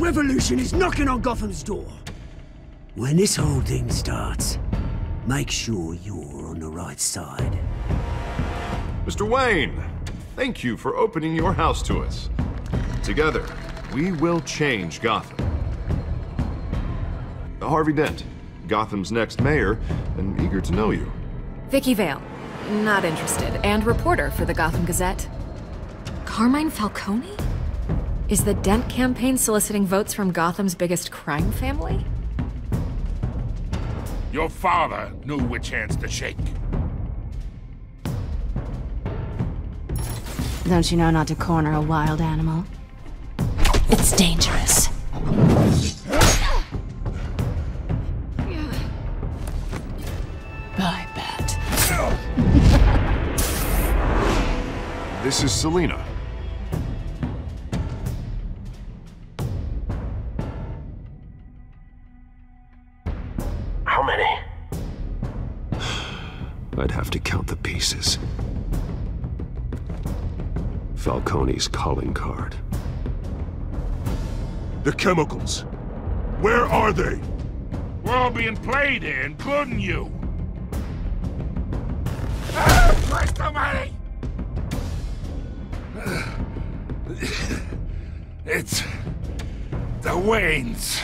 revolution is knocking on Gotham's door. When this whole thing starts, make sure you're on the right side. Mr. Wayne, thank you for opening your house to us. Together, we will change Gotham. Harvey Dent, Gotham's next mayor, and eager to know you. Vicky Vale, not interested, and reporter for the Gotham Gazette. Carmine Falcone? Is the Dent campaign soliciting votes from Gotham's biggest crime family? Your father knew which hands to shake. Don't you know not to corner a wild animal? It's dangerous. I bet. This is Selina. How many? I'd have to count the pieces. Falcone's calling card. The chemicals. Where are they? We're all being played here, including you. Christ almighty! It's the Waynes.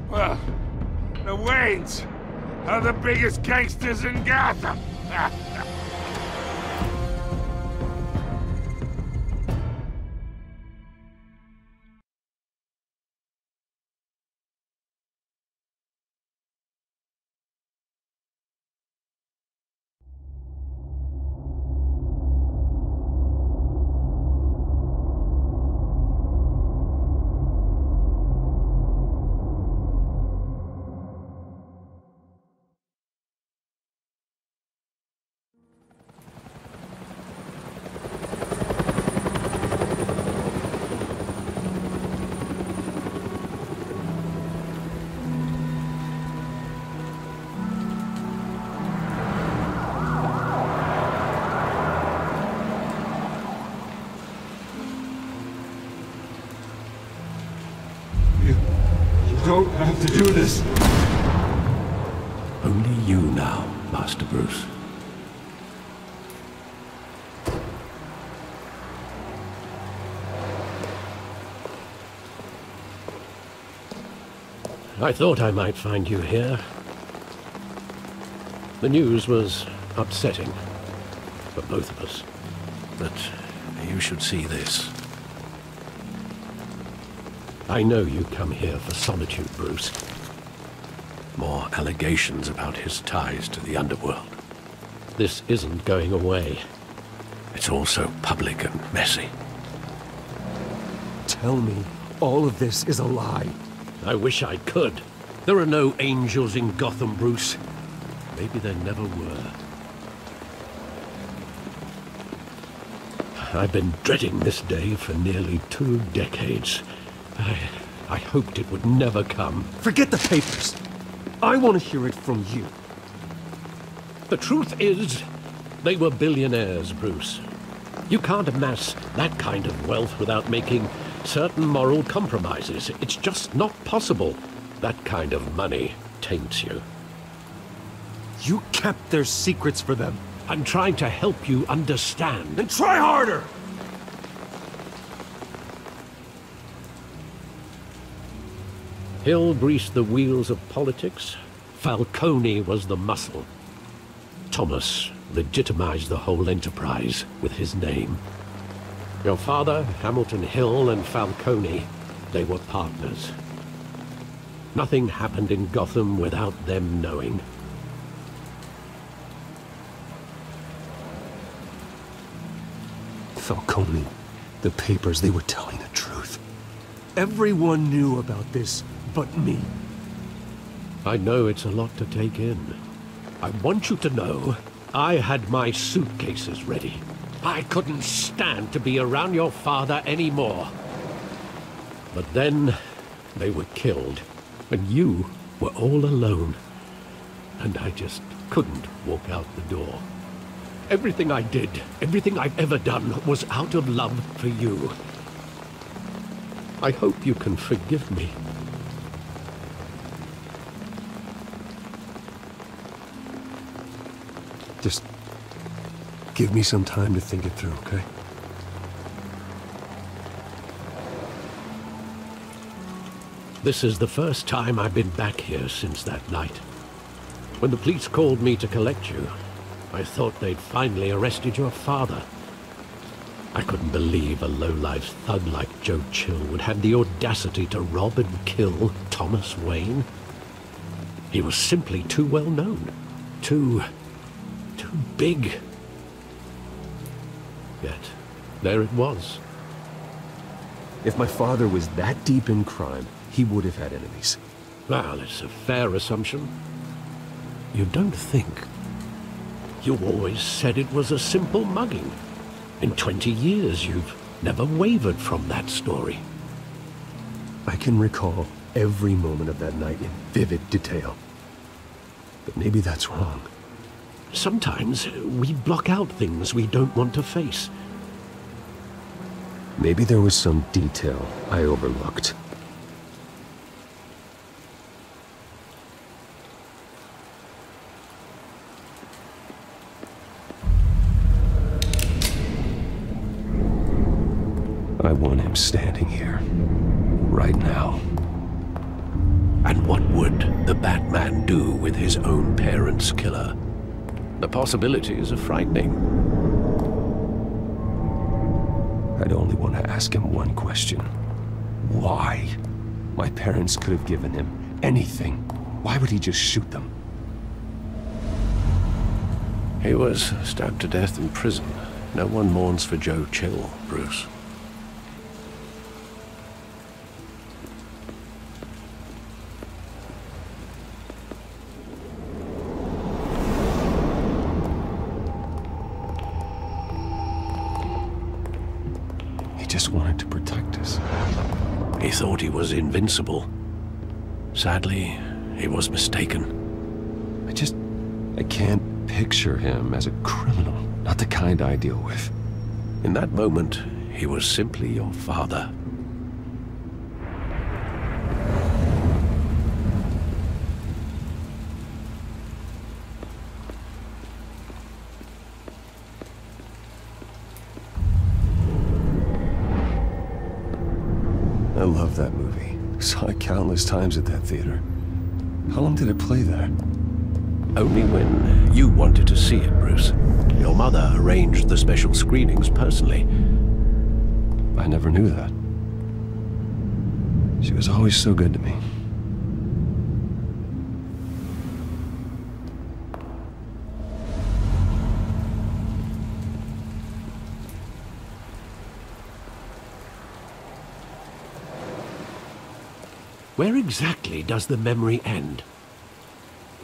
Well, the Waynes are the biggest gangsters in Gotham. You don't have to do this. Only you now, Master Bruce. I thought I might find you here. The news was upsetting for both of us. But you should see this. I know you come here for solitude, Bruce. More allegations about his ties to the underworld. This isn't going away. It's all so public and messy. Tell me all of this is a lie. I wish I could. There are no angels in Gotham, Bruce. Maybe there never were. I've been dreading this day for nearly 2 decades. I hoped it would never come. Forget the papers. I want to hear it from you. The truth is, they were billionaires, Bruce. You can't amass that kind of wealth without making certain moral compromises. It's just not possible. That kind of money taints you. You kept their secrets for them. I'm trying to help you understand. Then try harder! Hill greased the wheels of politics. Falcone was the muscle. Thomas legitimized the whole enterprise with his name. Your father, Hamilton Hill, and Falcone, they were partners. Nothing happened in Gotham without them knowing. Falcone, the papers, they were telling the truth. Everyone knew about this but me. I know it's a lot to take in. I want you to know I had my suitcases ready. I couldn't stand to be around your father anymore. But then they were killed, and you were all alone. And I just couldn't walk out the door. Everything I did, everything I've ever done, was out of love for you. I hope you can forgive me. Just give me some time to think it through, okay? This is the first time I've been back here since that night. When the police called me to collect you, I thought they'd finally arrested your father. I couldn't believe a low-life thug like Joe Chill would have the audacity to rob and kill Thomas Wayne. He was simply too well known. Too big. Yet, there it was. If my father was that deep in crime, he would have had enemies. Well, it's a fair assumption. You don't think? You always said it was a simple mugging. In 20 years, you've never wavered from that story. I can recall every moment of that night in vivid detail. But maybe that's wrong. Sometimes we block out things we don't want to face. Maybe there was some detail I overlooked. I want him standing here, right now. And what would the Batman do with his own parents' killer? The possibilities are frightening. I'd only want to ask him one question. Why? My parents could have given him anything. Why would he just shoot them? He was stabbed to death in prison. No one mourns for Joe Chill, Bruce. Just wanted to protect us. He thought he was invincible. Sadly, he was mistaken. I can't picture him as a criminal. Not the kind I deal with. In that moment, he was simply your father. I love that movie. Saw it countless times at that theater. How long did it play there? Only when you wanted to see it, Bruce. Your mother arranged the special screenings personally. I never knew that. She was always so good to me. Where exactly does the memory end?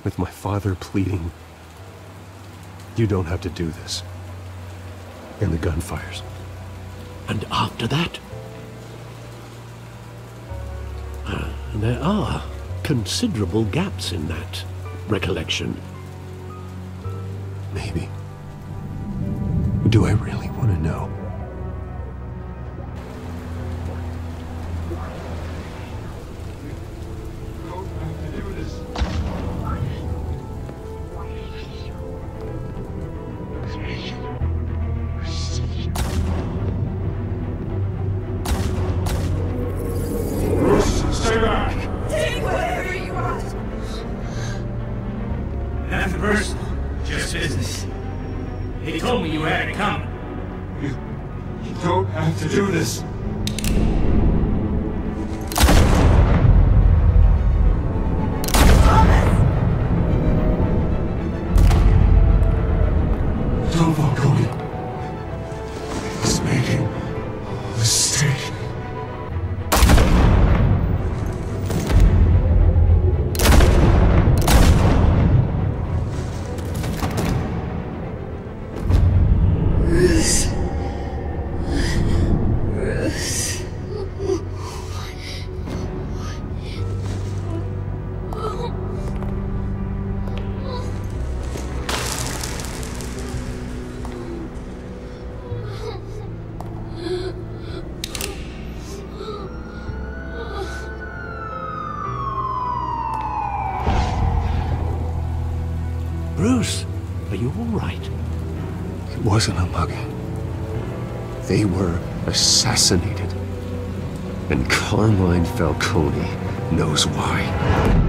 With my father pleading, "You don't have to do this." And the gunfires. And after that? There are considerable gaps in that recollection. Maybe. Do I really want to know? Stay back! Take whatever you want! Nothing personal, just business. He told me you had it coming. You don't have to do this. Don't Falcone. He's making a mistake. Bruce. Bruce, are you all right? It wasn't a mugging. They were assassinated. And Carmine Falcone knows why.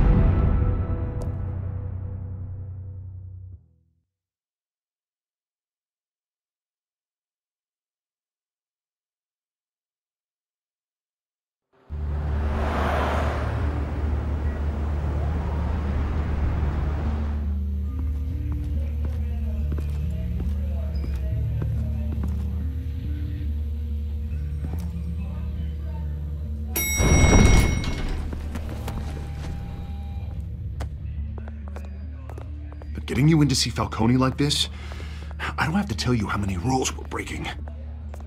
Getting you in to see Falcone like this? I don't have to tell you how many rules we're breaking.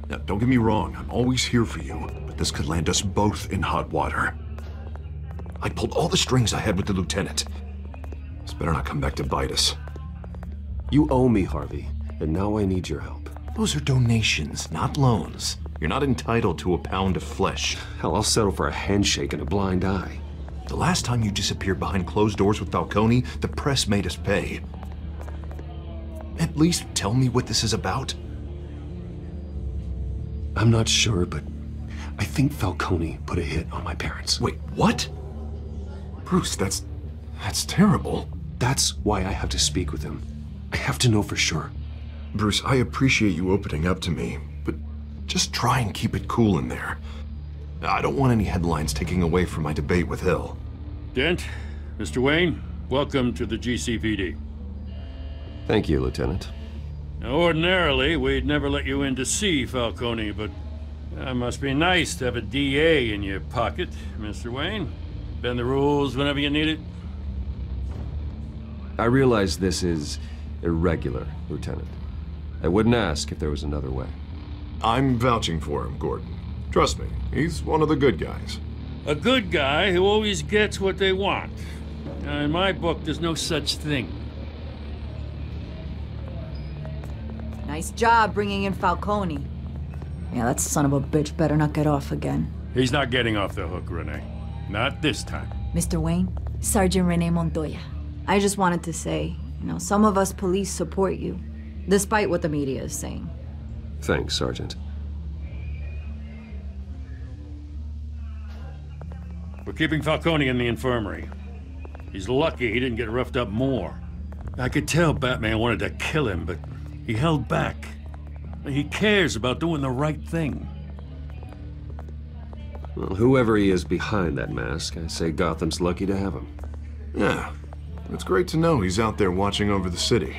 Now, don't get me wrong, I'm always here for you, but this could land us both in hot water. I pulled all the strings I had with the lieutenant. This better not come back to bite us. You owe me, Harvey, and now I need your help. Those are donations, not loans. You're not entitled to a pound of flesh. Hell, I'll settle for a handshake and a blind eye. The last time you disappeared behind closed doors with Falcone, the press made us pay. At least tell me what this is about. I'm not sure, but I think Falcone put a hit on my parents. Wait, what? Bruce, that's terrible. That's why I have to speak with him. I have to know for sure. Bruce, I appreciate you opening up to me, but just try and keep it cool in there. I don't want any headlines taking away from my debate with Hill. Dent, Mr. Wayne, welcome to the GCPD. Thank you, Lieutenant. Now, ordinarily, we'd never let you in to see Falcone, but it must be nice to have a DA in your pocket, Mr. Wayne. Bend the rules whenever you need it. I realize this is irregular, Lieutenant. I wouldn't ask if there was another way. I'm vouching for him, Gordon. Trust me, he's one of the good guys. A good guy who always gets what they want. Now, in my book, there's no such thing. Nice job bringing in Falcone. Yeah, that son of a bitch better not get off again. He's not getting off the hook, Renee. Not this time. Mr. Wayne, Sergeant Renee Montoya. I just wanted to say, some of us police support you, despite what the media is saying. Thanks, Sergeant. We're keeping Falcone in the infirmary. He's lucky he didn't get roughed up more. I could tell Batman wanted to kill him, but he held back. He cares about doing the right thing. Well, whoever he is behind that mask, I say Gotham's lucky to have him. Yeah, it's great to know he's out there watching over the city.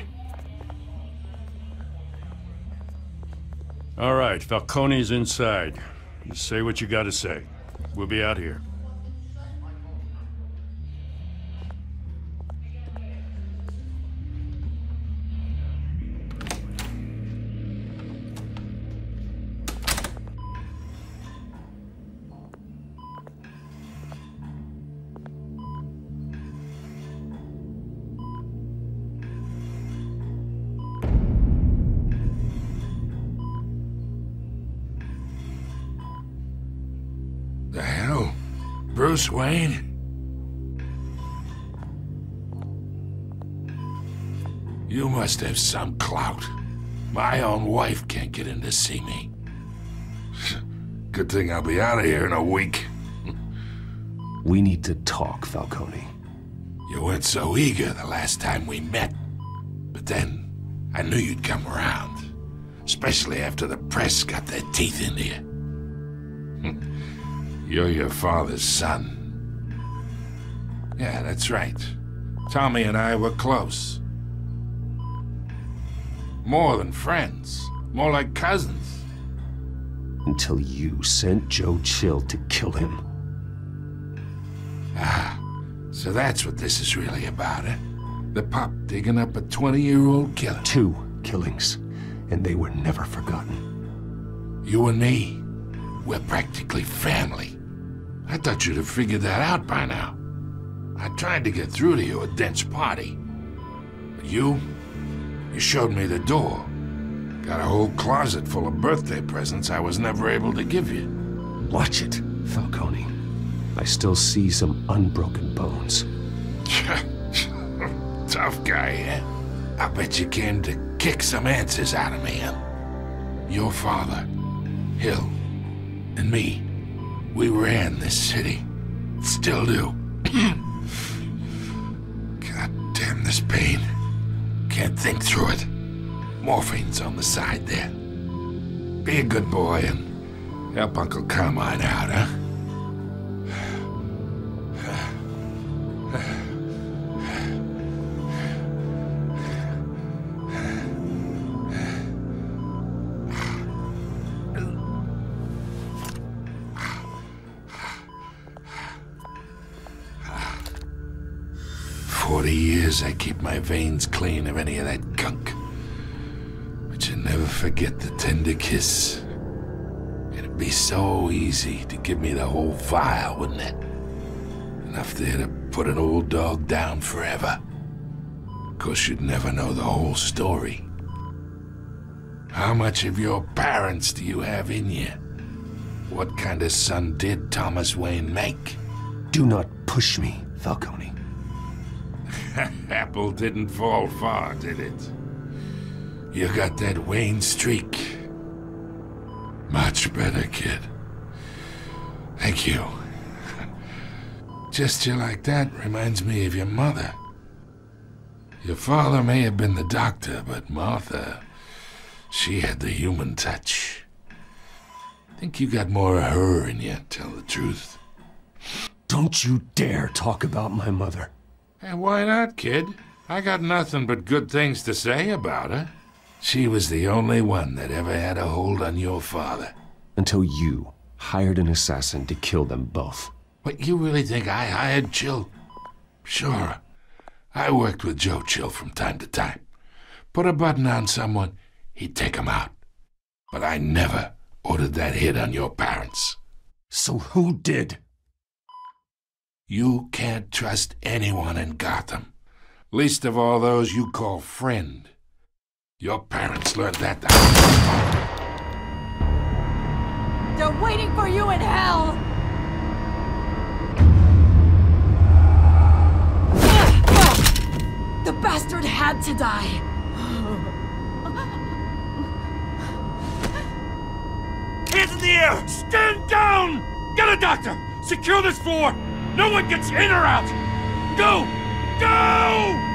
All right, Falcone's inside. You say what you gotta say. We'll be out here. The hell? Bruce Wayne? You must have some clout. My own wife can't get in to see me. Good thing I'll be out of here in a week. We need to talk, Falcone. You weren't so eager the last time we met. But then, I knew you'd come around. Especially after the press got their teeth into you. You're your father's son. Yeah, that's right. Tommy and I were close. More than friends. More like cousins. Until you sent Joe Chill to kill him. Ah, so that's what this is really about, eh? The pup digging up a 20-year-old killer. 2 killings, and they were never forgotten. You and me, we're practically family. I thought you'd have figured that out by now. I tried to get through to you at Dent's party. But you showed me the door. Got a whole closet full of birthday presents I was never able to give you. Watch it, Falcone. I still see some unbroken bones. Tough guy, eh? I bet you came to kick some answers out of me, huh? Your father, Hill, and me, we ran this city. Still do. God damn this pain. Can't think through it. Morphine's on the side there. Be a good boy and help Uncle Carmine out, huh? 40 years I keep my veins clean of any of that gunk. But you never forget the tender kiss. It'd be so easy to give me the whole vial, wouldn't it? Enough there to put an old dog down forever. Of course, you'd never know the whole story. How much of your parents do you have in you? What kind of son did Thomas Wayne make? Do not push me, Falcone. Apple didn't fall far, did it? You got that Wayne streak. Much better, kid. Thank you. Gesture like that reminds me of your mother. Your father may have been the doctor, but Martha, she had the human touch. I think you got more of her in you, tell the truth. Don't you dare talk about my mother. Hey, why not, kid? I got nothing but good things to say about her. She was the only one that ever had a hold on your father. Until you hired an assassin to kill them both. What, you really think I hired Chill? Sure. I worked with Joe Chill from time to time. Put a button on someone, he'd take him out. But I never ordered that hit on your parents. So who did? You can't trust anyone in Gotham. Least of all those you call friend. Your parents learned that the They're waiting for you in hell! The bastard had to die! Hands in the air! Stand down! Get a doctor! Secure this floor! No one gets in or out! Go! Go!